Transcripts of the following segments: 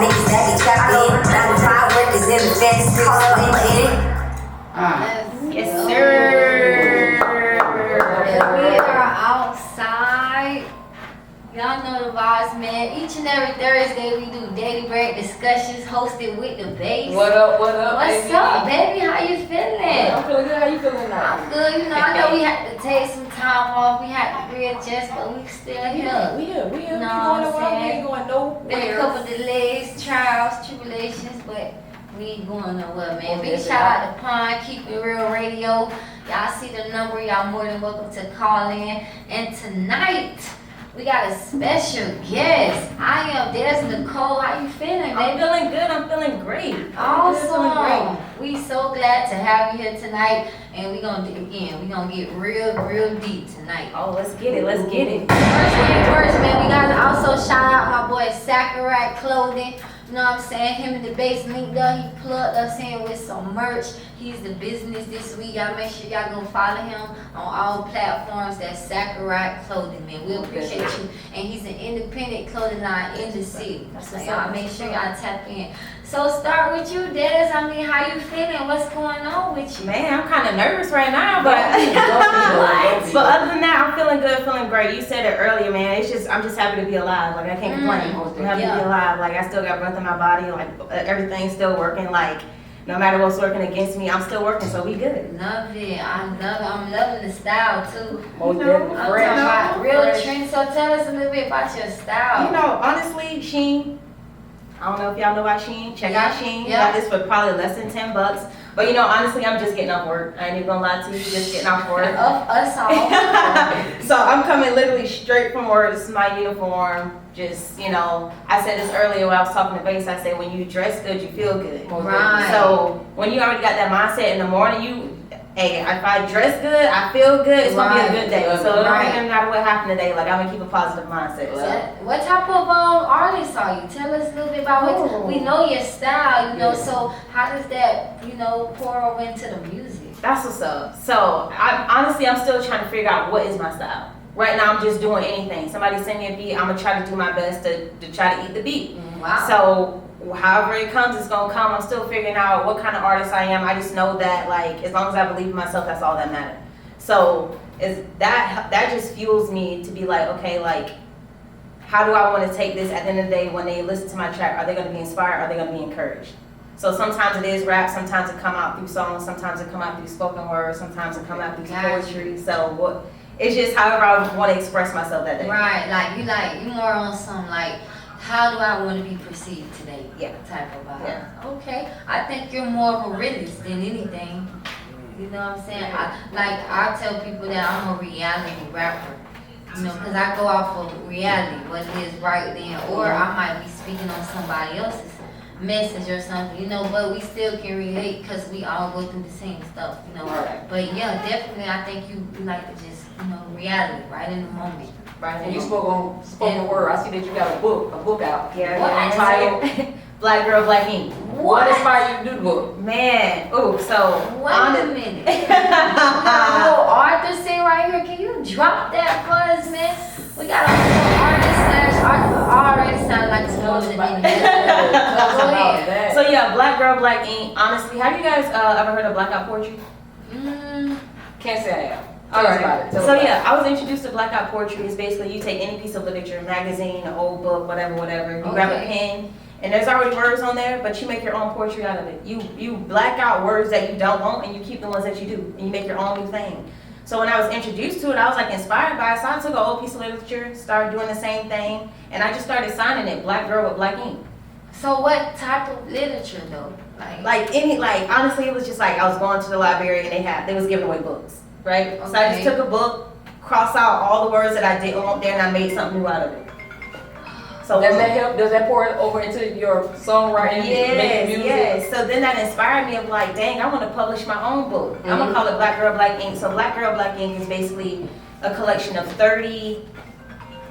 niggas that be trapped in. 9 to 5 workers in the fence, call up Yes, sir. We are outside. Y'all know the vibes, man. Each and every Thursday we do daily break discussions hosted with the base. What up, What's baby? up, baby? How you feeling? I'm feeling good. How you feeling now? I'm good. You know, I know we had to take some time off. We had to readjust, but we still here. We here. We Know going what I'm nowhere. We saying? ain't going nowhere. Been a couple delays, trials, tribulations, but we ain't going nowhere, man. Oh, Big yes, shout out to Pond, Keep It Real Radio. Y'all see the number, y'all more than welcome to call in. And tonight, we got a special guest. IAMDEZNICOLE. How you feeling, I'm baby? feeling good. I'm feeling great. Awesome. We so glad to have you here tonight. And we gonna get real deep tonight. Oh, let's get it. Let's get it. First thing first, man, we gotta also shout out my boy Sacarac Clothing. You know what I'm saying? Him and the base linked up. He plugged us in with some merch. He's the business this week. Y'all make sure y'all go follow him on all platforms. That's Sacarac Clothing, man. We appreciate you. And he's an independent clothing line in the city. So y'all make sure y'all tap in. So start with you, Des. I mean, how you feeling? What's going on with you? Man, I'm kind of nervous right now, but but other than that, I'm feeling good, feeling great. You said it earlier, man. I'm just happy to be alive. Like I can't complain. I'm happy to be alive. Like I still got breath in my body. Like everything's still working. Like no matter what's working against me, I'm still working. So we good. Love it. I'm loving the style too. Most I'm definitely. talking Fresh. about real Fresh. trend. So tell us a little bit about your style. You know, honestly, Sheen. I don't know if y'all know about Sheen. Check out Sheen. Yeah. Got this for probably less than $10. But you know, honestly, I'm just getting off work. I ain't even gonna lie to you. Just getting off work. Of us all. So I'm coming literally straight from work. This is my uniform. Just, you know, I said this earlier when I was talking to Base. I said when you dress good, you feel good. Most Right. So when you already got that mindset in the morning, hey, if I dress good, I feel good, it's gonna be a good day. So it don't even matter what happened today. Like I'm gonna keep a positive mindset. So. What type of artist are you? Tell us a little bit about what we know your style, you know, so how does that, you know, pour over into the music? That's what's up. So I'm still trying to figure out what is my style. Right now I'm just doing anything. Somebody send me a beat, I'm gonna try to do my best to try to eat the beat. Wow. So however it comes, it's gonna come. I'm still figuring out what kind of artist I am. I just know that like as long as I believe in myself, that's all that matters. So is that just fuels me to be like, okay, like how do I want to take this at the end of the day when they listen to my track? Are they gonna be inspired? Are they gonna be encouraged? So sometimes it is rap, sometimes it come out through songs, sometimes it come out through spoken word, sometimes it come out through poetry. So it's just however I want to express myself that day. Right, you more on some like, how do I want to be perceived today? Yeah. Type of vibe. Yeah. Okay. I think you're more of a realist than anything. You know what I'm saying? I tell people that I'm a reality rapper. You know, because I go off of reality, what is right then, or I might be speaking on somebody else's message or something, you know, but we still can relate because we all go through the same stuff, you know. Right. But yeah, definitely, I think you like to just, you know, reality, right in the moment. Right. And you spoke on spoken word. I see that you got a book out. Yeah. What? Entitled Black Girl, Black Ink. What inspired you to do the book? Man, so Wait a minute. Little Arthur sing right here. Can you drop that for us, man? We got a little artist already sound like it's more than Go ahead. So yeah, Black Girl, Black Ink. Honestly, have you guys ever heard of Blackout Poetry? Can't say I am. Alright. So yeah, I was introduced to Blackout Poetry. It's basically you take any piece of literature, magazine, an old book, whatever. You grab a pen, and there's already words on there, but you make your own poetry out of it. You black out words that you don't want, and you keep the ones that you do, and you make your own new thing. So when I was introduced to it, I was like inspired by it. So I took an old piece of literature, started doing the same thing, and I just started signing it, Black Girl with Black Ink. So what type of literature though? Like honestly, it was just like I was going to the library and they was giving away books, right? So I just took a book, crossed out all the words that I didn't want there, and I made something new out of it. So does that help? Does that pour over into your songwriting? Making music? Yes. So then that inspired me of like, dang, I want to publish my own book. I'm gonna call it Black Girl, Black Ink. So Black Girl, Black Ink is basically a collection of 30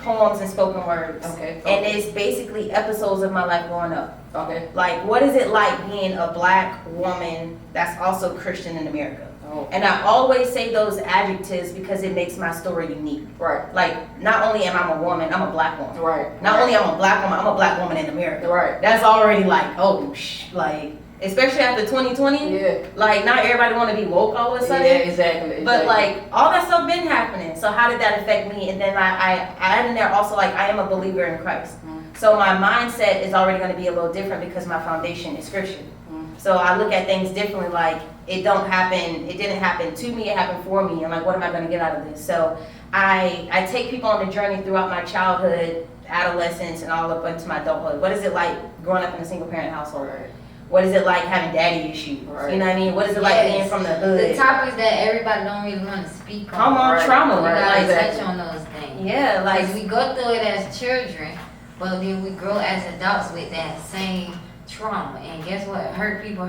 poems and spoken words. Okay. And it's basically episodes of my life growing up. Okay. Like, what is it like being a black woman that's also Christian in America? Oh. And I always say those adjectives because it makes my story unique. Right. Like, not only am I a woman, I'm a black woman. Right. Not only am I a black woman, I'm a black woman in America. Right. That's already like, oh, like, especially after 2020. Yeah. Like, not everybody want to be woke all of a sudden. Yeah, exactly. But like, all that stuff been happening. So how did that affect me? And then I add in there also, like, I am a believer in Christ. So my mindset is already going to be a little different because my foundation is Christian. So I look at things differently, like it didn't happen to me, it happened for me. I'm like, what am I going to get out of this? So I take people on the journey throughout my childhood, adolescence, and all up into my adulthood. What is it like growing up in a single parent household? Right. What is it like having daddy issues? Right. You know what I mean? What is it like being from the hood? The topics that everybody don't really want to speak on. Come on, Right. trauma. We gotta Like, Exactly. touch on those things. yeah, like, Like we go through it as children, but then we grow as adults with that same trauma. And guess what? Hurt people.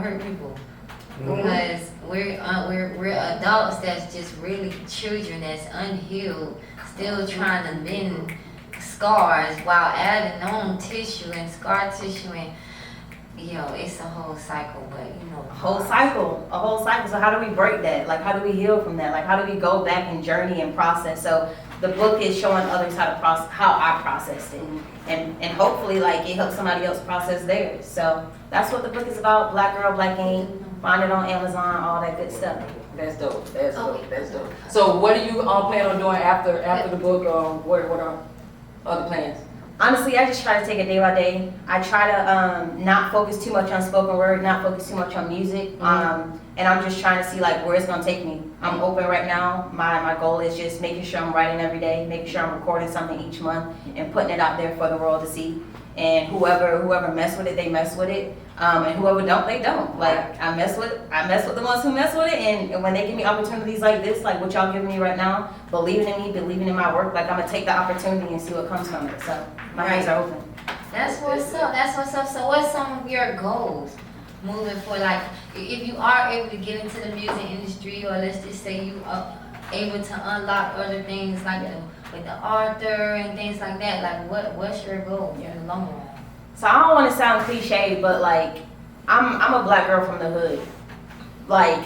Because we're adults that's just really children that's unhealed, still trying to mend scars while adding on tissue and scar tissue and it's a whole cycle. But a whole cycle. So how do we break that? Like, how do we heal from that? Like, how do we go back and journey and process? So the book is showing others how I processed it, and hopefully, like, it helps somebody else process theirs. So that's what the book is about. Black Girl, Black Ink. Find it on Amazon, all that good stuff. That's dope. That's dope. So what do you plan on doing after the book? What are other plans? Honestly, I just try to take it day by day. I try to not focus too much on spoken word, not focus too much on music. And I'm just trying to see like where it's gonna take me. I'm open right now. My goal is just making sure I'm writing every day, making sure I'm recording something each month and putting it out there for the world to see. And whoever mess with it, they mess with it. And whoever don't, they don't. Like, I mess with the ones who mess with it, and when they give me opportunities like this, like what y'all giving me right now, believing in me, believing in my work, like I'm gonna take the opportunity and see what comes from it. So my hands are open. That's what's up. So what's some of your goals moving forward? Like, if you are able to get into the music industry, or let's just say you are able to unlock other things like with the author and things like that, like what's your goal in the long run? So I don't want to sound cliche, but like I'm a black girl from the hood. Like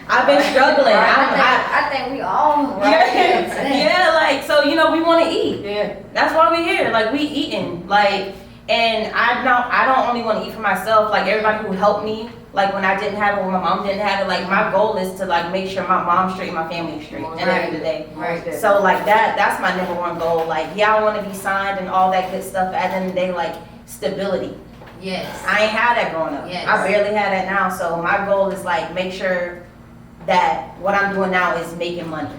I've been struggling. I think we all yeah, like so we want to eat. Yeah. That's why we here. Like we eating. Like and I don't only want to eat for myself. Like everybody who helped me. Like when I didn't have it, when my mom didn't have it, like my goal is to like make sure my mom's straight and my family's straight at the end of the day. Right. So like that's my number one goal. Like yeah, I want to be signed and all that good stuff. But at the end of the day, like stability. Yes. I ain't had that growing up. Yes. I barely had that now. So my goal is like make sure that what I'm doing now is making money.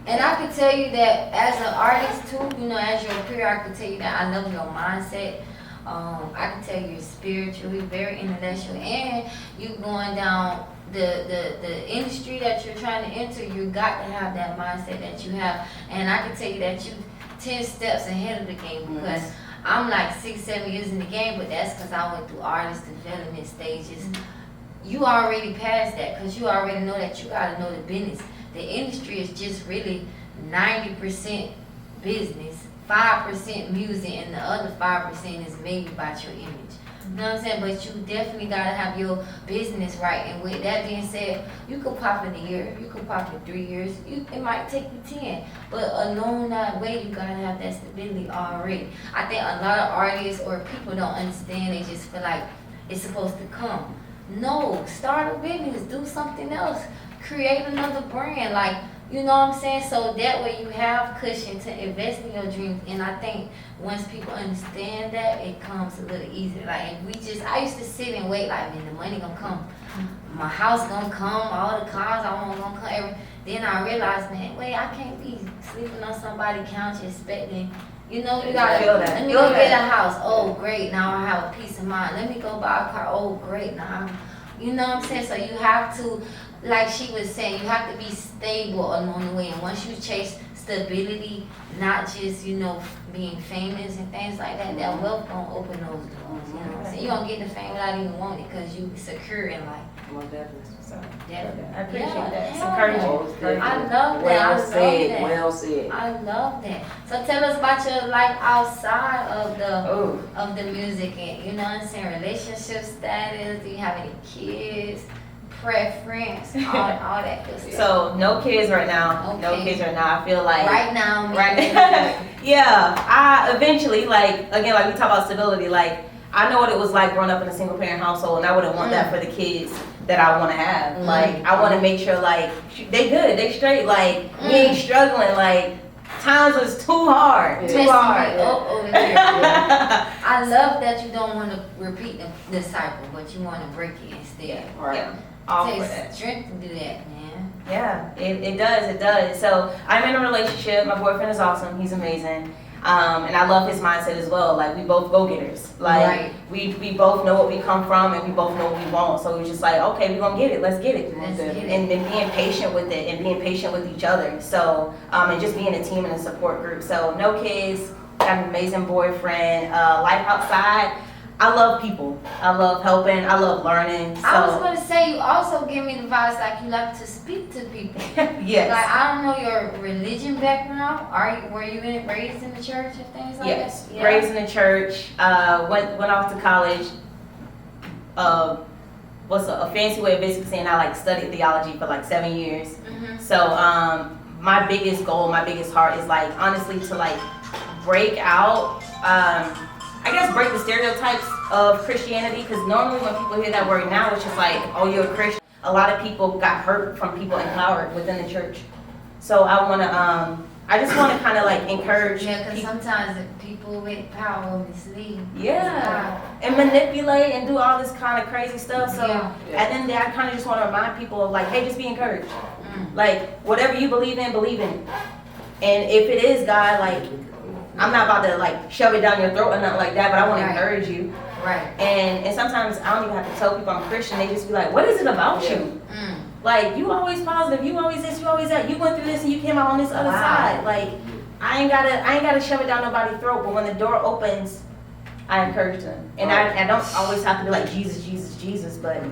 And I can tell you that as an artist too, as your peer, I can tell you that I love your mindset. I can tell you're spiritually very intellectual, and you going down the industry that you're trying to enter. You got to have that mindset that you have, and I can tell you that you 10 steps ahead of the game because I'm like 6-7 years in the game, but that's because I went through artist development stages. You already passed that because you already know that you got to know the business. The industry is just really 90% business, 5% music, and the other 5% is maybe about your image. You know what I'm saying? But you definitely gotta have your business right. And with that being said, you could pop in a year, you could pop in 3 years, it might take you 10. But along that way, you gotta have that stability already. I think a lot of artists or people don't understand, they just feel like it's supposed to come. No, start a business, do something else, create another brand, like, you know what I'm saying? So that way you have cushion to invest in your dreams. And I think once people understand that, it comes a little easier. Like if I used to sit and wait, like, man, the money gonna come, my house gonna come, all the cars I want gonna come. Then I realized, man, wait, I can't be sleeping on somebody's couch expecting. You gotta, let me go get a house. Oh, great, now I have a peace of mind. Let me go buy a car. Oh, great, now you know what I'm saying? So you have to, like she was saying, you have to be stable along the way. And once you chase stability, not just, being famous and things like that, that wealth gonna open those doors. You know what I'm saying? You're gonna get the fame without even wanting it because you secure in life. Well, definitely. So, I appreciate that. It's Yeah. encouraging. I love that. Well said. I love that. So tell us about your life outside of the music and relationship status. Do you have any kids? preference, all that good stuff. So no kids right now. No Okay. kids right now. I feel like Right now, maybe. right. Yeah, I eventually like again like we talk about stability. Like I know what it was like growing up in a single parent household, and I wouldn't want that for the kids that I want to have. Like I want to make sure like they good, they straight. Like we ain't struggling. Like times was too hard, too Messing hard. me up over here. I love that you don't want to repeat the cycle, but you want to break it instead. Right. Yeah, all It for takes that. strength to do that, man. Yeah, it does. So I'm in a relationship. My boyfriend is awesome. He's amazing. And I love his mindset as well. Like we both go-getters. Like Right. we both know what we come from and we both know what we want. So it's just like, okay, we're gonna get it. Let's get it. Let's get it. And then being patient with it and being patient with each other. So and just being a team and a support group. So no kids, got an amazing boyfriend, life outside. I love people. I love helping. I love learning. So I was going to say, you also give me the vibes like you like to speak to people. yes. Like, I don't know your religion background. Were you raised in the church and things like Yes, that? Yeah. raised in the church, went off to college. What's a fancy way of basically saying I like studied theology for like 7 years. Mhm. So my biggest goal, my biggest heart is like honestly to like break out. I guess break the stereotypes of Christianity, because normally when people hear that word now, it's just like, oh, you're a Christian. A lot of people got hurt from people in power within the church. So I just want to kind of like encourage Yeah, because people. sometimes the people with power will mislead. Yeah, and manipulate and do all this kind of crazy stuff. So Yeah. at the end, I kind of just want to remind people of like, hey, just be encouraged. Mm. Like whatever you believe in, believe in. And if it is God, like I'm not about to like shove it down your throat or nothing like that, but I want to Right. encourage you. Right. And sometimes I don't even have to tell people I'm Christian. They just be like, what is it about you? Mm. Like you always positive, you always this, you always that. You went through this and you came out on this other Wow. side. Like I ain't gotta shove it down nobody's throat. But when the door opens, I encourage them. And I don't always have to be like Jesus, Jesus, Jesus. But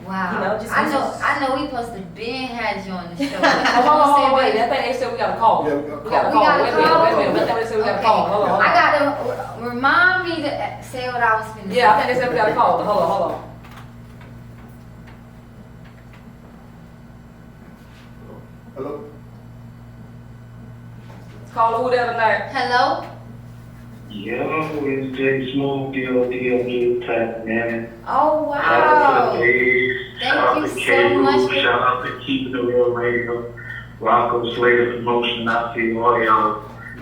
Wow. You know, just I know we supposed to been had you on the show. Hold on, wait. I think they said we got a call. Yeah, we got a We got a We call. got a Wait a minute. call? I think they said we got a call. Hold on. I gotta remind me to say what I was finna say. Yeah, I think they said we got a call. Hold on. Hello? Call who there tonight? Hello? Yo, it's Jay Smooth, DLD, type man. Oh Shout out wow. to Dave. Shout out Thank to you so much. K-Ruth. Shout out to Keeping the Real Radio. Rocco Slater Promotion. I see all y'all.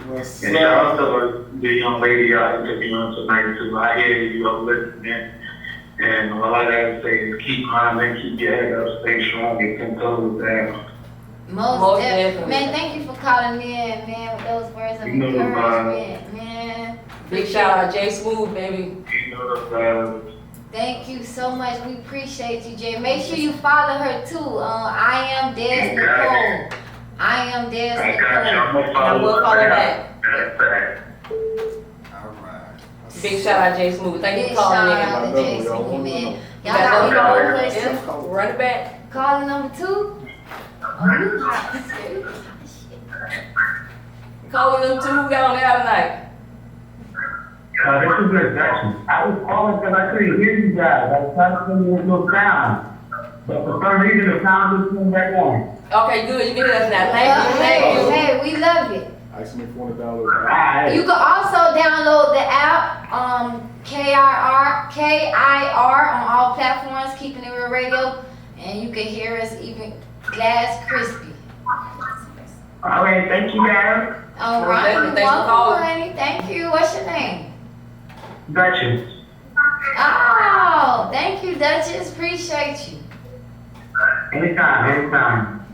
What's And shout out up? to the young lady I interviewing tonight too. I hear you up listening. And all I gotta say is keep grinding, keep your head up, stay strong, and 10 toes down. Most definitely. definitely. Man, thank you for calling in, man, with those words of You know the encouragement, man. Big shout out Jay Smooth, baby. You know the vibes. Thank you so much. We appreciate you, Jay. Make sure you follow her too. I am Des Nicole. I am Des I got you. I'm Nicole. gonna follow I will up follow now. back. That's that. Alright. Big shout out Jay Smooth. Thank you Big for calling shout in. out to My Jay number, y'all Smooth, want man. my Y'all You got got number? any more questions? Yeah, run it back. Calling number 2? Oh, you hot. Calling them two. Who got on the air tonight? This is good, Jackson. I was calling because I couldn't hear you guys. I was trying to send you a little sound. But for some reason, the sound just came back on. Okay, good. You can hear us now. Thank you. Thank you. Hey, we love it. Ask me for $20. Alright. You can also download the app, KIR on all platforms, Keeping It Real Radio, and you can hear us even glass crispy. Alright, thank you guys. All Well, right, thank you. you're Thanks for welcome, calling. honey. Thank you. What's your name? Duchess. Oh, thank you, Duchess. Appreciate you. Anytime.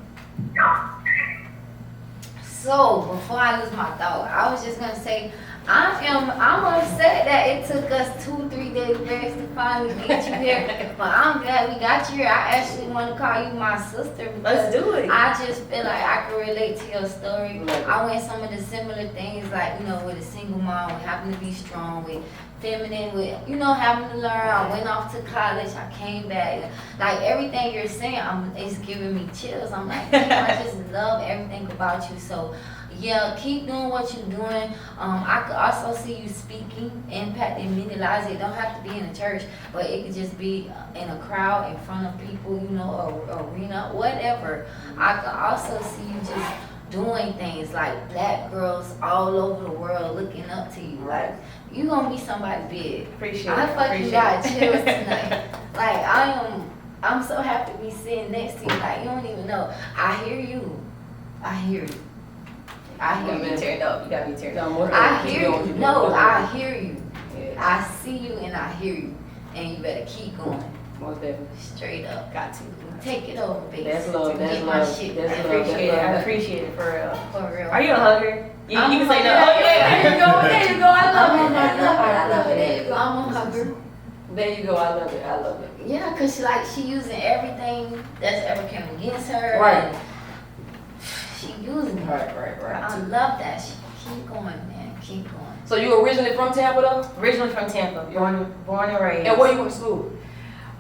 So, before I lose my thought, I was just gonna say, I'm upset that it took us 2-3 days rest to finally get you here, but I'm glad we got you here. I actually want to call you my sister because Let's do it. I just feel like I can relate to your story. I went some of the similar things, like, you know, with a single mom, with having to be strong, with feminine, with, you know, having to learn. I went off to college, I came back. Like, everything you're saying, it's giving me chills. I'm like, damn, I just love everything about you. So, yeah, keep doing what you're doing. I could also see you speaking, impacting many lives. It don't have to be in a church, but it could just be in a crowd, in front of people, you know, or arena, whatever. I could also see you just doing things like black girls all over the world looking up to you. Like, you gonna be somebody big. Appreciate I it. fucking got chills tonight. Like, I'm so happy to be sitting next to you. Like, you don't even know. I hear you. I hear you. I You hear gotta you. be turned up. You gotta be turned up. I hear you. No, I hear you. Yeah. I see you and I hear you. And you better keep going. Most definitely. Straight up. Got to. Take it over, baby. That's love, that's Get my love, shit that's back. love. Appreciate it. I appreciate it for real. For real. Are you a hugger? You I'm can say a no. hugger. Okay, there you go. There you go. I love it. I love it. There you go. I'm a hugger. There you go, I love it, I love it. Yeah, cause she using everything that's ever came against her. Right. And she using it. Right. I love that. She keep going, man. Keep going. So you originally from Tampa though? Originally from Tampa, born and raised. And where you went to school?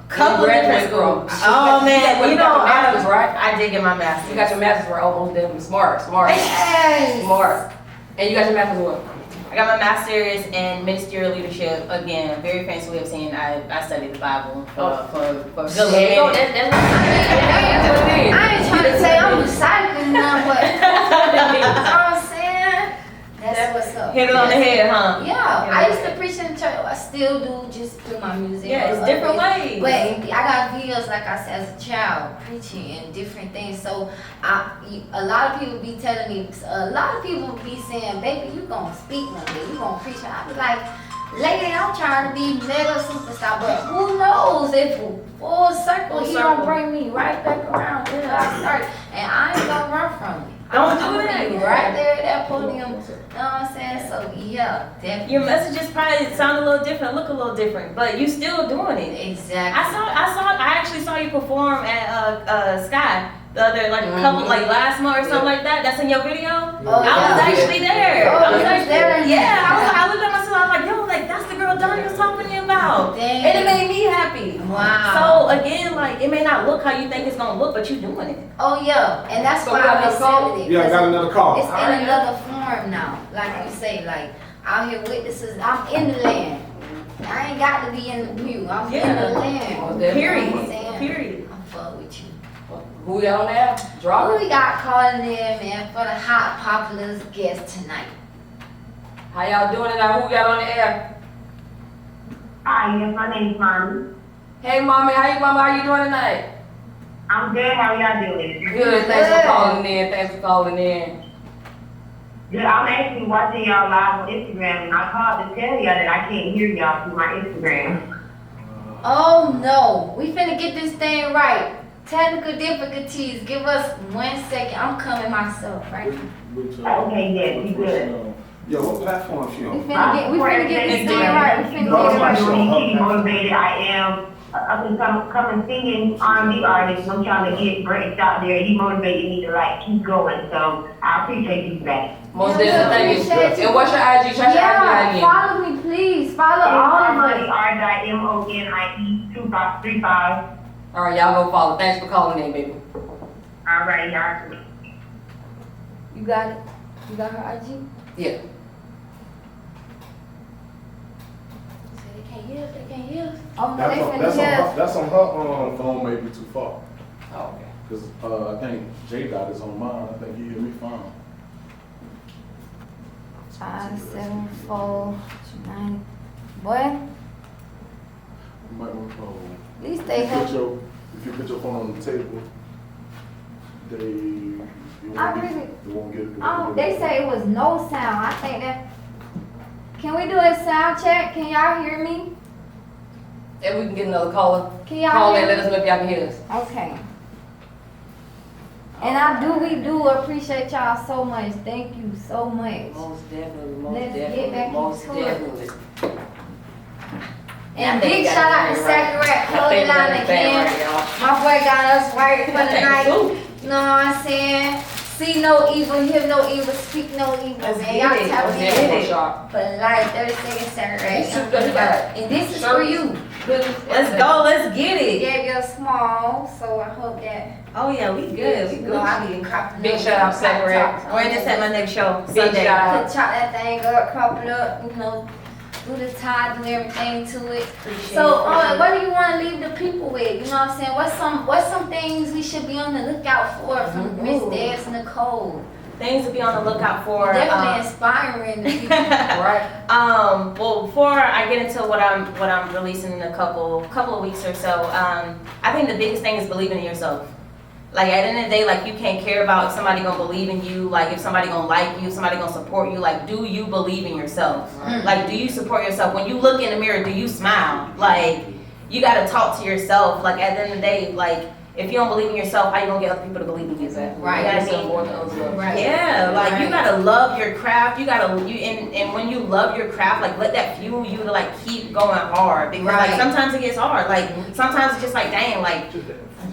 Couple You different graduated from? schools. Oh man, You got your master's, right? I did get my master's. You got your master's right, almost definitely. Smart. Yes. Smart. And you got your master's what? I got my master's in ministerial leadership. Again, very fancy way of saying I studied the Bible for a good little There you go, minute. that's what it is. I ain't trying to say I'm recycling now, but you know what I'm saying? That's what's up. Hit it on the head, huh? Yeah, I used to preach in the church. I still do, just through my music. Yeah, it's or different other ways. But I got videos, like I said, as a child, preaching and different things. So a lot of people be telling me, a lot of people be saying, baby, you gonna speak one day, you gonna preach. I be like, lady, I'm trying to be mega superstar, but who knows if full circle, he gonna bring me right back around to where I started. And I ain't gonna run from it. Don't do I'm that. gonna be right there at that podium. You know what I'm saying? So yeah, definitely. Your messages probably sound a little different, look a little different, but you still doing it. Exactly. I actually saw you perform at Sky the other couple last month or something like that. That's in your video. Oh, I was actually there. Oh, I was you like, was there? yeah. I looked at myself. I was like, yo, that's the girl Donte was talking to you about, Dang. and it made me happy. Wow. So again, it may not look how you think it's gonna look, but you doing it. Oh yeah, and that's So why we got I'm another call? accepted it. Yeah, I got another call. It's in another form now. Like you say, like out here witnesses. I'm in the land. I ain't got to be in the pew. I'm in the land. Period. I'm saying, Period. I'm fuck with you. Who we got on there? Drop Who it. we got calling in, man, for the hot popular guest tonight? How y'all doing tonight? Who we got on the air? Hi, yes, my name's Mommy. Hey, mommy, how you doing tonight? I'm good. How y'all doing? Good, thanks for calling in. Yeah, I'm actually watching y'all live on Instagram, and I called to tell y'all that I can't hear y'all through my Instagram. Oh no, we finna get this thing right. Technical difficulties. Give us 1 second. I'm coming myself, right? Okay, yes, you good. Yo, what platform she We on? finna get this thing right. We finna get it right. Keep me motivated. I am up and coming singing R&B artist. I'm trying to get breaks out there. He motivated me to keep going. So I appreciate you guys. Most Yeah, definitely, we thank appreciate you. you. And what's your IG? Shout Yeah, your IG follow me, please. Follow all of us. R-MONIE 2535. All right, y'all go follow. Thanks for calling in, baby. All right, y'all. You got it? You got her IG? Yeah. So they can't hear us, they can't hear us. Oh no, That's they on, finna that's, hear on us. her, that's on her phone, maybe too far. Oh, okay. Because I think J-Dot is on mine. I think he hear me fine. 5749. Boy, You might want to, at least they have. if you put your phone on the table, they won't get it. Oh, they say it was no sound. I think that. Can we do a sound check? Can y'all hear me? And we can get another caller. Can y'all Call in, hear let me? us know if y'all can hear us. Okay. And we do appreciate y'all so much. Thank you so much. Most definitely, Let's get back most into it. definitely. And I think big we got shout out it to right. Sacarac I Clothing think we got Line the thing again. right, y'all. My boy got us right for the night. Ooh. You know what I'm saying? See no evil, hear no evil, speak no evil, Let's man. get Y'all it. tap Most in definitely, sharp. for life, 30 seconds Sacarac. You should- you got And this is for you. Let's go, let's get it. Gave you a small, so I hope that. Oh yeah, we good, we You know, I good. be cropping Big up, shout out, crop Sacarac. tops. We're in this at my next show, Big Sunday. shout out. Could chop that thing up, crop it up, you know, do the tie, do everything to it. So, what do you want to leave the people with? You know what I'm saying? What's some things we should be on the lookout for from Miss Des Nicole? Things to be on the lookout for. Definitely inspiring the people. Right. Well, before I get into what I'm releasing in a couple of weeks or so, I think the biggest thing is believing in yourself. Like at the end of the day, like you can't care about if somebody gonna believe in you, like if somebody gonna like you, if somebody gonna support you. Like, do you believe in yourself? Like, do you support yourself? When you look in the mirror, do you smile? Like, you gotta talk to yourself. Like at the end of the day, like if you don't believe in yourself, how you gonna get other people to believe in you? Exactly. Right. You know what I Yourself mean? more than others. Right. Yeah, like you Right. gotta love your craft. And when you love your craft, like let that fuel you to like keep going hard. Because like Right. sometimes it gets hard. Like sometimes it's just like, dang, like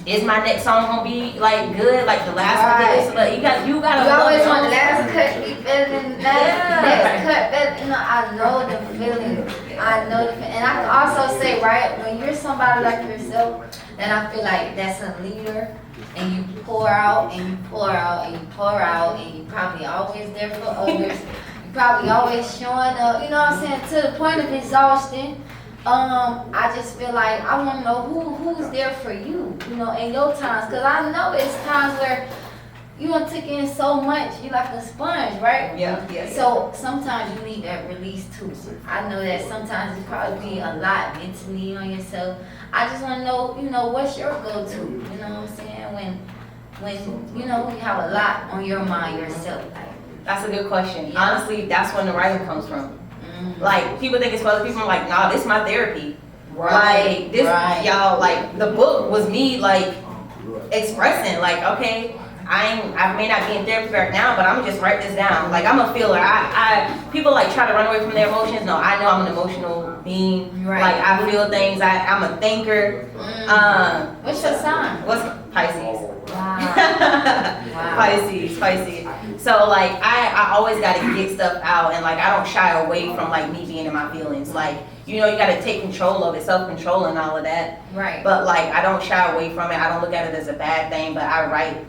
is my next song gonna be like good? Like the last one did this, but you gotta You love always your want own the last stuff. cut to be better than that. Yeah. Next cut better. You know, I know the feeling. I know the feeling. And I can also say, right, when you're somebody like yourself, then I feel like that's a leader. And you pour out and you pour out and you pour out and you probably always there for others. You probably always showing up, you know what I'm saying, to the point of exhaustion. I just feel like I want to know who's there for you, you know, in your times. Because I know it's times where you done took in so much, you like a sponge, right? Yeah. So sometimes you need that release too. I know that sometimes you probably be a lot mentally on yourself. I just want to know, you know, what's your go-to? You know what I'm saying? When you know you have a lot on your mind yourself. That's a good question. Yeah. Honestly, that's when the writing comes from. Like people think it's for other people. I'm like, nah, this is my therapy. Like this, y'all. Like the book was me like expressing. Like, okay, I may not be in therapy right now, but I'm gonna just write this down. Like I'm a feeler. People like try to run away from their emotions. No, I know I'm an emotional being. Right. Like I feel things. I'm a thinker. What's your sign? What's Pisces? Wow. Pisces. So like I always gotta get stuff out, and like I don't shy away from like me being in my feelings. Like you know you gotta take control of it, self-control and all of that. Right. But like I don't shy away from it. I don't look at it as a bad thing. But I write,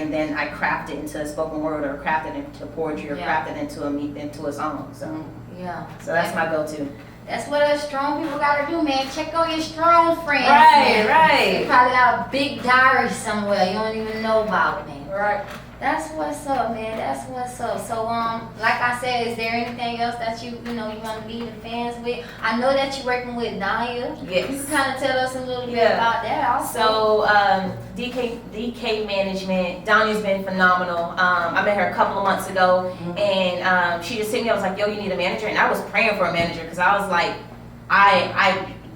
and then I craft it into a spoken word, or craft it into poetry, or Yeah. craft it into a song. So Yeah. that's my go-to. That's what us strong people gotta do, man. Check on your strong friends. Man. They Right. probably got a big diary somewhere you don't even know about, man. Right. That's what's up, man. That's what's up. So, like I said, is there anything else that you want to leave the fans with? I know that you're working with Danya. Yes. You can kind of tell us a little bit Yeah. about that also. So DK Management, Donnie's been phenomenal. I met her a couple of months ago, and she just hit me. I was like, "Yo, you need a manager," and I was praying for a manager because I was like,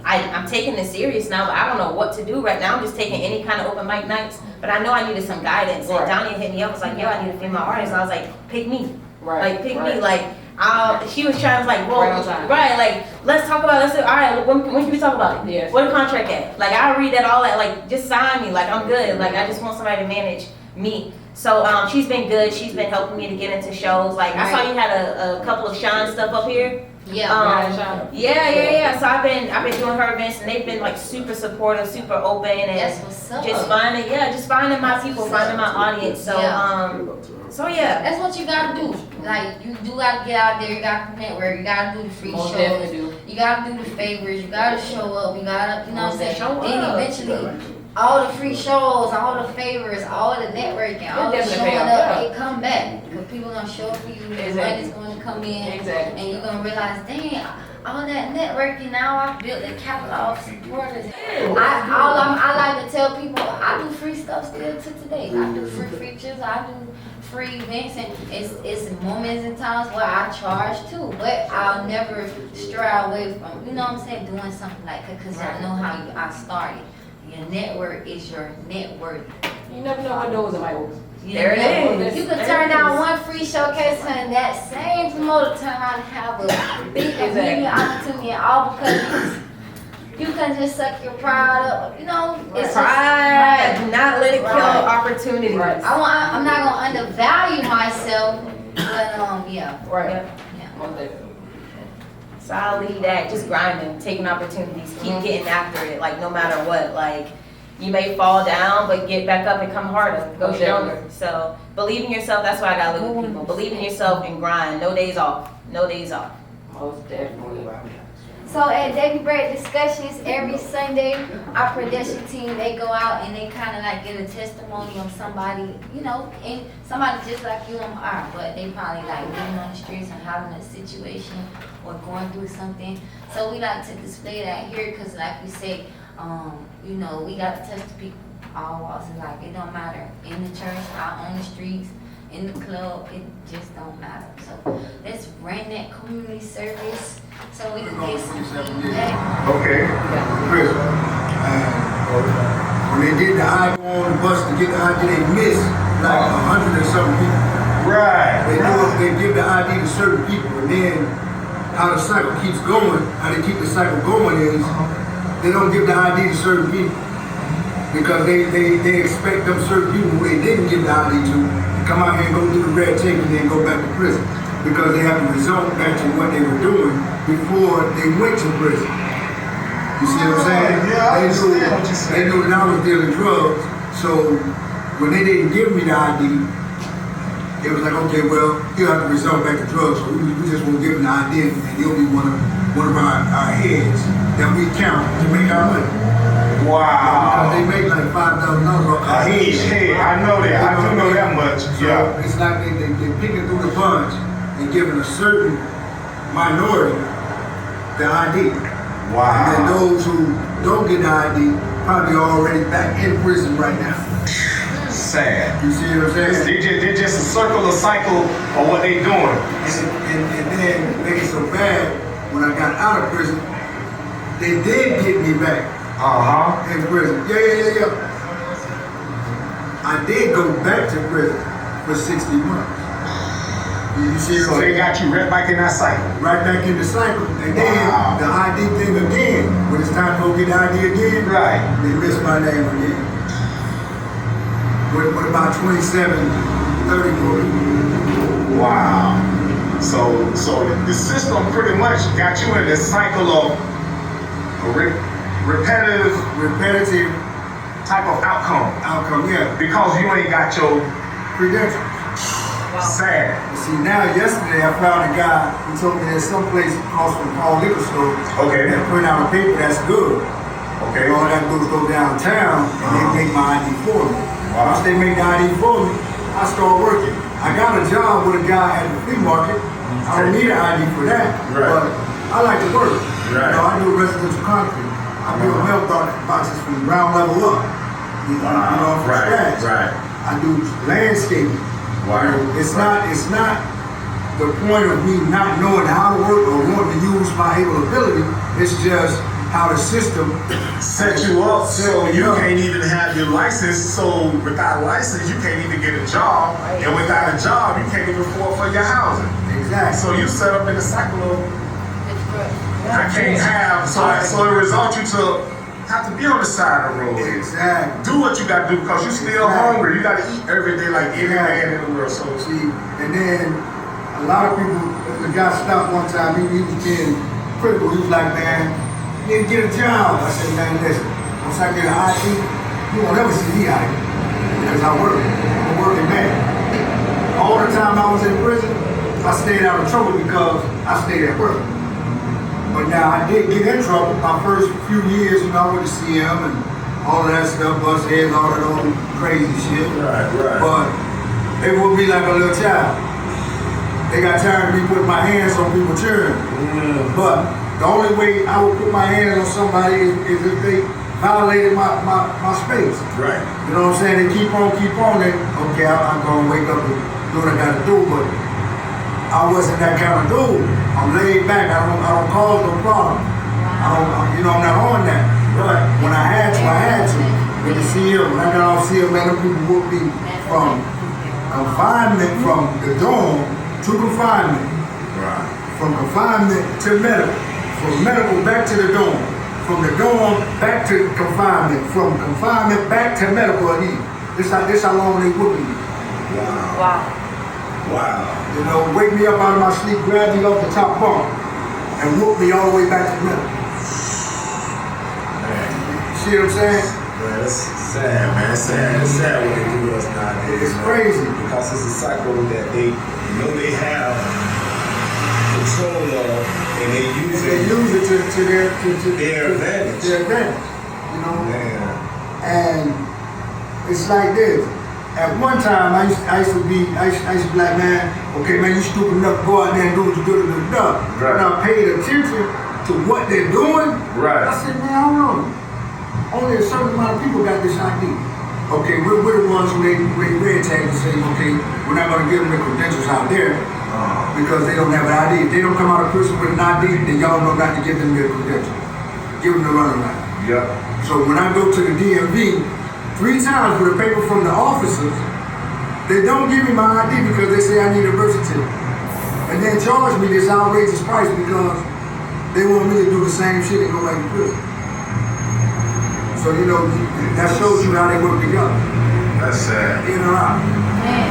I'm taking this serious now, but I don't know what to do right now. I'm just taking any kind of open mic nights, but I know I needed some guidance. Right. And Donnie hit me up, was like, "Yo, I need a female artist." I was like, "Pick me." Right. Like pick right. me, like she was trying to like, well, Right on time. right, like let's talk about, let's say, all right, when can we talk about it? Yes. What the contract at? Like I read that all that, like just sign me, like I'm good, like I just want somebody to manage me. So she's been good. She's been helping me to get into shows. Like I saw you had a couple of Shine stuff up here. Yeah. Yeah. So I've been doing her events, and they've been like super supportive, super open, and That's what's up. just finding my people, finding my audience. So so yeah. That's what you gotta do. Like you do gotta get out there. You gotta network. You gotta do the free Most shows. definitely do. You gotta do the favors. You gotta show up. You gotta, you know what I'm saying? Show Then up. eventually, all the free shows, all the favors, all the networking, all the definitely showing pay off, up, yeah. it come back. Because people gonna show up for you. The Exactly. money's gonna come in. Exactly. And you're gonna realize, dang, all that networking, now I built a capital of supporters. I like to tell people, I do free stuff still to today. I do free features, I do free events, and it's moments and times where I charge too, but I'll never stray away from, you know what I'm saying, doing something like that, because I know how I started. Your network is your net worth. You never know what doors it might open. There it is. You could turn down one free showcase and that same promoter turn around and have a big community opportunity, and all because you can just suck your pride up. You know, it's Pride. just Do not let it kill opportunities. Right. I'm not gonna undervalue myself, but yeah. Right. Yeah. Most definitely. So I'll leave that, just grinding, taking opportunities, keep getting after it, like no matter what. Like you may fall down, but get back up and come harder, go stronger. So believe in yourself, that's why I gotta live with people. Believe in yourself and grind, no days off, no days off. Most definitely. So at Daily Bread Discussions, every Sunday, our production team, they go out and they kind of like get a testimony of somebody, you know, and somebody just like you and I, but they probably like living on the streets and having a situation or going through something. So we like to display that here because like we say, you know, we got to touch the people, all walks of life. It don't matter, in the church, out on the streets, in the club, it just don't matter. So let's run that community service so we can get some feedback. Okay, Chris, when they did the ID on the bus to get the ID, they missed like 100 and something people. Right. They give the ID to certain people, and then how the cycle keeps going, how they keep the cycle going is they don't give the ID to certain people because they expect them certain people who they didn't give the ID to come out here and go through the red tape and then go back to prison because they have to result back to what they were doing before they went to prison. You see what I'm saying? Yeah, I understand what you're saying. They knew that I was dealing drugs, so when they didn't give me the ID, it was like, okay, well, he'll have to result back to drugs, so we just won't give him the ID and he'll be one of our heads that we count to make our money. Wow. Because they make like $5,000 a head. Each head, I know that. I do know that much. So Yeah. it's like they're picking through the bunch and giving a certain minority the ID. Wow. And then those who don't get the ID probably already back in prison right now. Sad. You see what I'm saying? They just a circle, a cycle of what they doing. And then make it so bad, when I got out of prison, they did get me back in prison. Yeah. I did go back to prison for 60 months. You see what So I'm they saying? got you right back in that cycle. Right back in the cycle. And then Wow. the ID thing again. When it's time to go get the ID again, Right. they miss my name again. What about 27, 30 more? Wow. So the system pretty much got you in this cycle of repetitive type of outcome. Yeah. Because you ain't got your Credentials. sad. See, now yesterday I found a guy who told me there's some place across from Paul Liquor Store Okay. that print out a paper that's good. Okay. And all I do is go downtown and they make my ID for me. Wow. Once they make the ID for me, I start working. I got a job with a guy at the flea market. I don't need an ID for that, Right. but I like to work. Right. You know, I do residential concrete. I build milk boxes from ground level up. You know, from scratch. Right. I do landscaping. Wow. It's not the point of me not knowing how to work or wanting to use my able ability. It's just how the system Set you up so Set me you up. can't even have your license. So without a license, you can't even get a job. And without a job, you can't even afford for your housing. Exactly. So you set up in a cycle of I can't have. So it results you to have to be on the side of the road. Exactly. Do what you got to do because you're still Exactly. hungry. You got to eat every day like any man in the world. So See, and then a lot of people, the guy stopped one time, he was being critical. He was like, man, you need to get a job. I said, man, listen, once I get an ID, you won't ever see me out here. Because I work. I'm a working man. All the time I was in prison, I stayed out of trouble because I stayed at work. But now I did get in trouble my first few years, you know, I went to see him and all of that stuff, bust heads, all that old crazy shit. right. But they would be like a little child. They got tired of me putting my hands on people's children. But the only way I would put my hands on somebody is if they violated my space. Right. You know what I'm saying? They keep on, then, okay, I'm gonna wake up and do what I gotta do, but I wasn't that kind of dude. I'm laid back, I don't cause no problem. I'm not on that. But when I had to. With the CL, when I got off CL, man, them people whooped me from confinement, from the dorm to confinement. Right. From confinement to medical. From medical back to the dorm. From the dorm back to confinement. From confinement back to medical again. This how long they whooping me. Wow. Wow. Wow. You know, wake me up out of my sleep, grab me off the top bunk. and whooped me all the way back to the middle. See what I'm saying? Man, that's sad, man. It's sad what they do to us nowadays. It's man. crazy. Because it's a cycle that they know they have control of, and they use They it use it to their advantage. Their advantage, you know. Man. And it's like this. At one time, I used to be like, man, okay, man, you stupid enough to go out there and do what you do to the duck. Right. And I paid attention to what they're doing. Right. I said, man, hold on. Only a certain amount of people got this ID. Okay, we're the ones who they red tag and say, okay, we're not going to give them the credentials out there because they don't have an ID. If they don't come out of prison with an ID, then y'all know not to give them their credentials. Give them the runaround. Yep. So when I go to the DMV, 3 times with a paper from the officers, they don't give me my ID because they say I need a birth certificate. And then charge me this outrageous price because they want me to do the same shit and go back to prison. So, you know, that shows you how they work together. That's sad. In or out.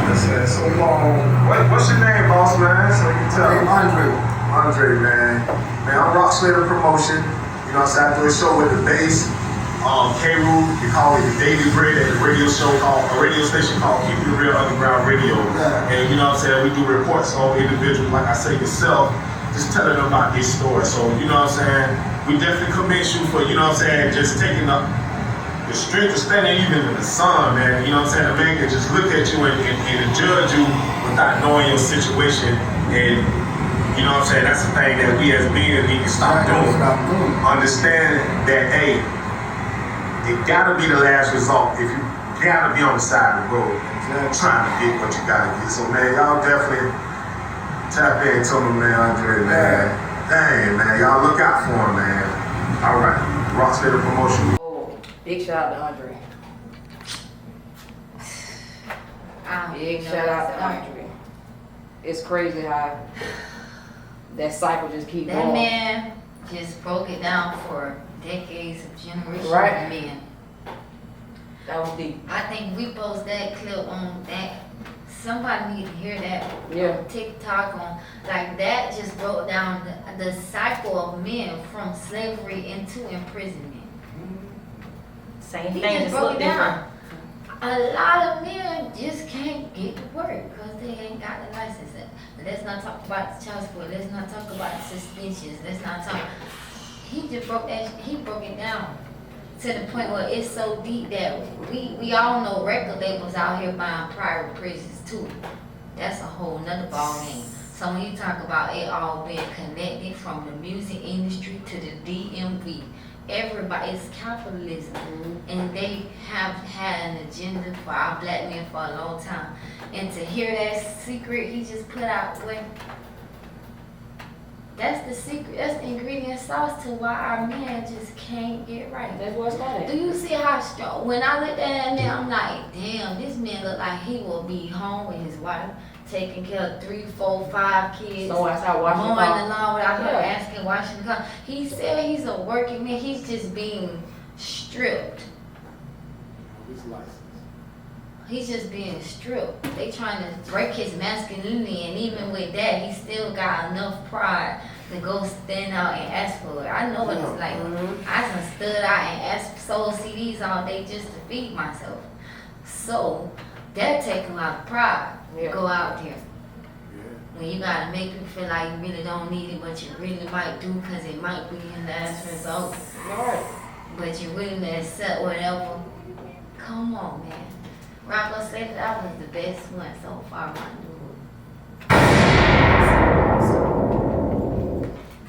That's sad. So, what's your name, boss, man? So you can tell. I'm Andre. Andre, man. Man, I'm Rock Slater Promotion. You know what I'm saying? I do a show with the bass. K-Ruth, we call it the Daily Bread at a radio station called Keep It Real Underground Radio. Yeah. And you know what I'm saying? We do reports on individuals, like I say yourself, just telling them about these stories. So, you know what I'm saying? We definitely commend you for, you know what I'm saying, just taking up the strength of standing even in the sun, man. You know what I'm saying? The man can just look at you and judge you without knowing your situation. And you know what I'm saying? That's the thing that we as men need to stop doing. Understand that, hey, it gotta be the last result if you gotta be on the side of the road trying to get what you gotta get. So man, y'all definitely tap into him, man, Andre, man. Dang, man, y'all look out for him, man. All right, Rock Slater Promotion. Oh, big shout out to Andre. Big shout out to Andre. It's crazy how that cycle just keeps That going. man just broke it down for decades of generations Right. of men. That was deep. I think we post that clip on that. Somebody need to hear that Yeah. on TikTok on like that just broke down the cycle of men from slavery into imprisonment. Same He thing, just just broke look it down. different. A lot of men just can't get to work because they ain't got the license. Let's not talk about the child support. Let's not talk about the suspensions. Let's not talk. He just broke that. He broke it down to the point where it's so deep that we all know record labels out here buying private prisons too. That's a whole nother ball game. So when you talk about it all being connected from the music industry to the DMV, everybody, it's capitalism. And they have had an agenda for our black men for a long time. And to hear that secret he just put out, well, that's the secret, that's the ingredient sauce to why our men just can't get right. That's what started. Do you see how strong? When I looked at him, I'm like, damn, this man look like he will be home with his wife, taking care of 3, 4, 5 kids. So outside washing the mowing car. the lawn without her Yeah. asking, washing the car. He said he's a working man. He's just being stripped. His license. He's just being stripped. They trying to break his masculinity, and even with that, he still got enough pride to go stand out and ask for it. I know what it's like. I done stood out and asked sold CDs all day just to feed myself. So that take a lot of pride to Yeah. go out there. Yeah. When you gotta make people feel like you really don't need it, but you really might do because it might be in the last result. Alright. But you're willing to accept whatever. Come on, man. Rocco said that was the best one so far, my dude.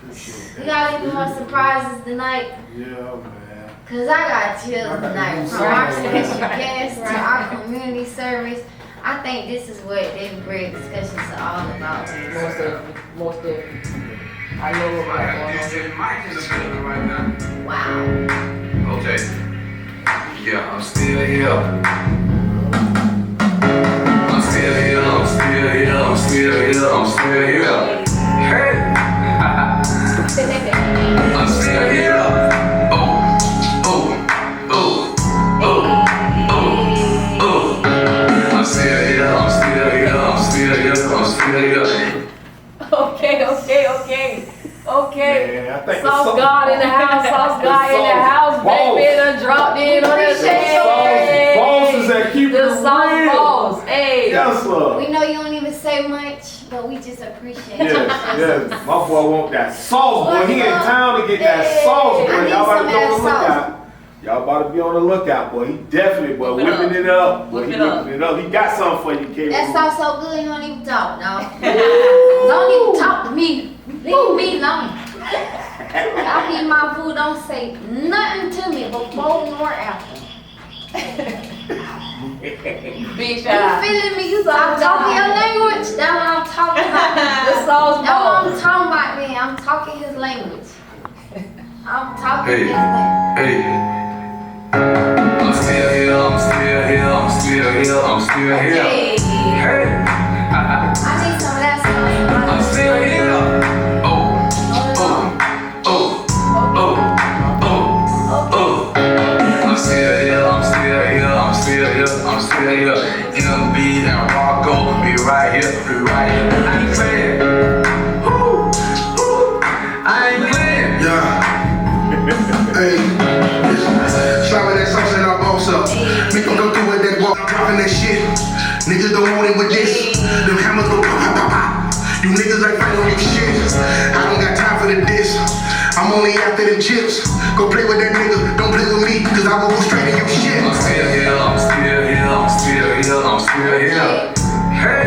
Appreciate We that. got any more surprises tonight? Yeah, man. Cause I got chills tonight. From our special guests to our community service. I think this is what Daily Bread discussions are all about. Most definitely. Most definitely. I know what we're going on. Wow. Okay. Yeah, I'm still here. I'm still here, I'm still here, I'm still here, I'm still here. Hey! I'm still here. Oh, oh, oh, oh, oh, oh. I'm still here, I'm still here, I'm still here, I'm still here. Okay. Yes, sir. We know you don't even say much, but we just appreciate Yes, you. yes. My boy want that sauce, boy. He in town to get that Hey, sauce, I boy. need Y'all about some to of be on that the sauce. lookout. Y'all about to be on the lookout, boy. He definitely, boy, Whip it whipping up. it up. Boy, Whip he it up. whipping it up. He got something for you, K-Ruth. That sauce so good, you don't even talk, no. Don't even talk to me. Leave me alone. I eat my food, don't say nothing to me before nor after. Big You shout out. feeling me? You talking your language? That's what I'm talking about. The sauce That's what ball. I'm talking about, man. I'm talking his language. I'm talking Hey. his language. Hey. I'm still here, I'm still here, I'm still here, I'm still here. Hey. Hey. I need some of that sauce. I'm still here. Oh, oh, oh, oh, oh, oh. I'm still here, I'm still here, I'm still here, I'm still here. MB and Rocco, be right here, be right here. I ain't playing. Woo, woo. I ain't playing. Yeah. Hey. Slap that sauce and I boss up. Make them go through with that walk, dropping that shit. Niggas don't want it with this. Them hammers go pop, pop, pop, pop. You niggas ain't fighting on your shit. I don't got time for the diss. I'm only after them chips. Go play with that nigga, don't play with me, cause I will go straight in your shit. I'm still here, I'm still here, I'm still here, I'm still here. Hey,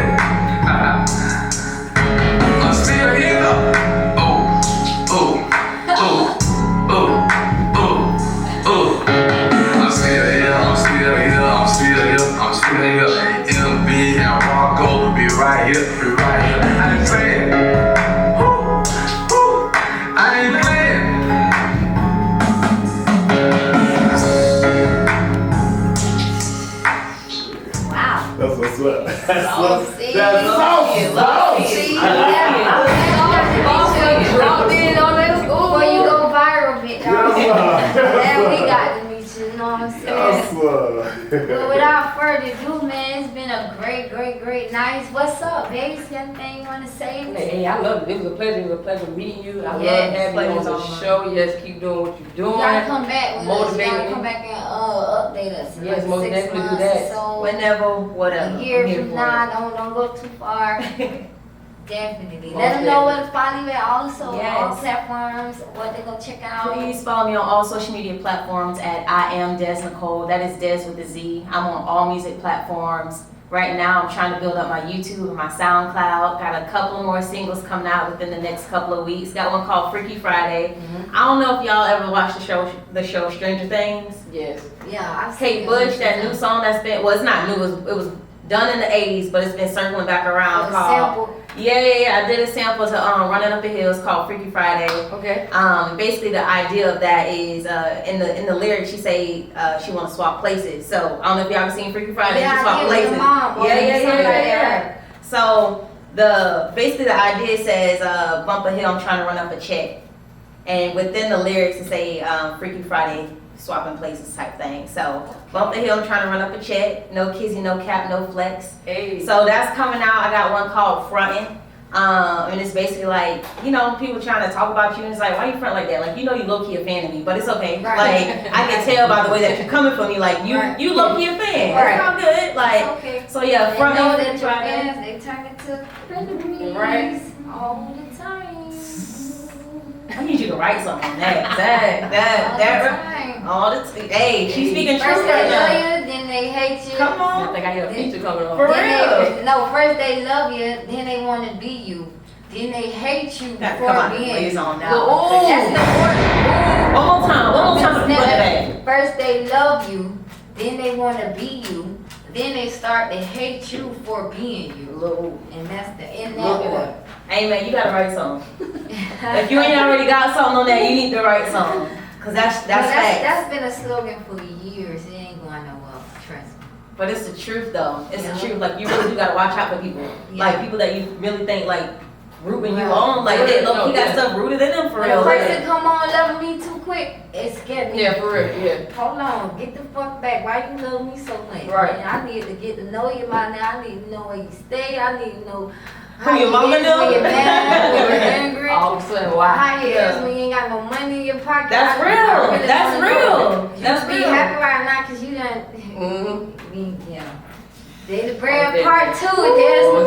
I'm still here. Oh, oh, oh, oh, oh, oh. I'm still here, I'm still here, I'm still here, I'm still here. MB and Rocco, be right here, be right here. I ain't playing. Woo, woo. I ain't playing. Wow. That's what's up. That's what's See? That's sauce. See? Dropped in on that school. Before you go viral, bitch, y'all. Yes, sir. Then we got to meet you, you know what I'm saying? Yes, sir. But without further ado, man, it's been a great night. What's up, babes? Anything you want to say? Hey, I love it. It was a pleasure. It was a pleasure meeting you. I Yes, love having you on pleasure's the all mine. show. Yes, keep doing what you're You doing. gotta come back with us. You Motivate gotta me. come back and update us. in Yes, like most 6 definitely do months that. or So Whenever, whatever. a year I'm here from for now, don't go too far. Definitely. Most Let them know where definitely. to follow you at also. All Yes. platforms, what they gonna check out. Please follow me on all social media platforms at IAMDEZNICOLE. That is Des with a Z. I'm on all music platforms. Right now, I'm trying to build up my YouTube and my SoundCloud. Got a couple more singles coming out within the next couple of weeks. Got one called Freaky Friday. I don't know if y'all ever watched the show Stranger Things. Yes. Yeah, I've Kate seen Bush, it. that new song that's been, well, it's not new, it was done in the 80s, but it's been circling back around called, Sample. yeah, I did a sample to Running Up the Hills called Freaky Friday. Okay. Basically the idea of that is, in the lyrics she say, she want to swap places. So, I don't know if y'all ever seen Freaky Friday, Yeah, she I swap did with places. your mom, boy. Yeah. So, basically the idea says, bump a hill, I'm trying to run up a check. And within the lyrics it say, Freaky Friday, swapping places type thing. So bump the hill, trying to run up a check. No kizzy, no cap, no flex. Hey. So that's coming out. I got one called Frontin'. And it's basically like, you know, people trying to talk about you and it's like, why you front like that? Like, you know you low-key a fan of me, but it's okay. Right. Like, I can tell by the way that you're coming for me, like, you Right. you low-key a fan. Right. It's all good. Like, It's okay. so yeah, They Frontin', know that Freaky your Friday. fans, they turn into frenemies Right. all the time. I need you to write something on that. All the time. Hey, she's speaking First truth they right love now. you, then they hate you. Come I on. think I hear a feature coming on. For Then real. first they love you, then they want to be you. Then they hate you Come before on, being please you. on That's now. the order. One more time to put it back. First they love you, then they want to be you, then they start to hate you for being you. And that's in that order. Hey man, you gotta write something. If you ain't already got something on that, you need to write something. Cause that's facts. That's been a slogan for years. It ain't going nowhere. Trust me. But it's the truth though. It's Yeah. the truth. Like you really do gotta watch out for people. Yeah. Like people that you really think like rooting you Right. on. Like they look, No, he got yeah. stuff rooted in them for When real. a person come on loving me too quick, it scared me. Yeah, for real. Yeah. Hold on, get the fuck back. Why you love me so much? Right. Man, I need to get to know you by now. I need to know where you stay. I need to know Who your mama is know? when you're mad, when you're angry. All of a sudden, why? How you Yeah. is when you ain't got no money in your pocket. That's I real. really That's wanna real. know. That's You be real. happy right now because you done, Mm-hmm. yeah. They the bread Okay. part part 2 with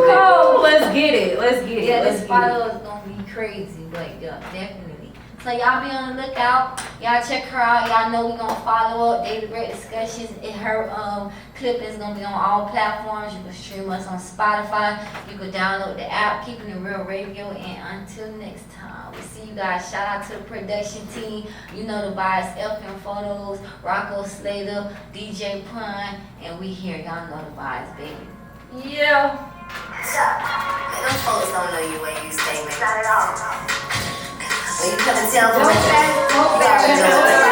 Nicole. Let's get it. Let's get it. Yeah, Let's this get it. follow is gonna be crazy, but yeah, definitely. So y'all be on the lookout. Y'all check her out. Y'all know we gonna follow up Daily Bread Discussions. Her clip is gonna be on all platforms. You can stream us on Spotify. You can download the app, Keeping It Real Radio. And until next time, we see you guys. Shout out to the production team. You know the vibes. FM Photos, Rocco Slater, DJ Pun, and we here. Y'all know the vibes, baby. Yeah. Them folks don't know you when you stay, man. Not at all. When you come and tell them, Don't you already know.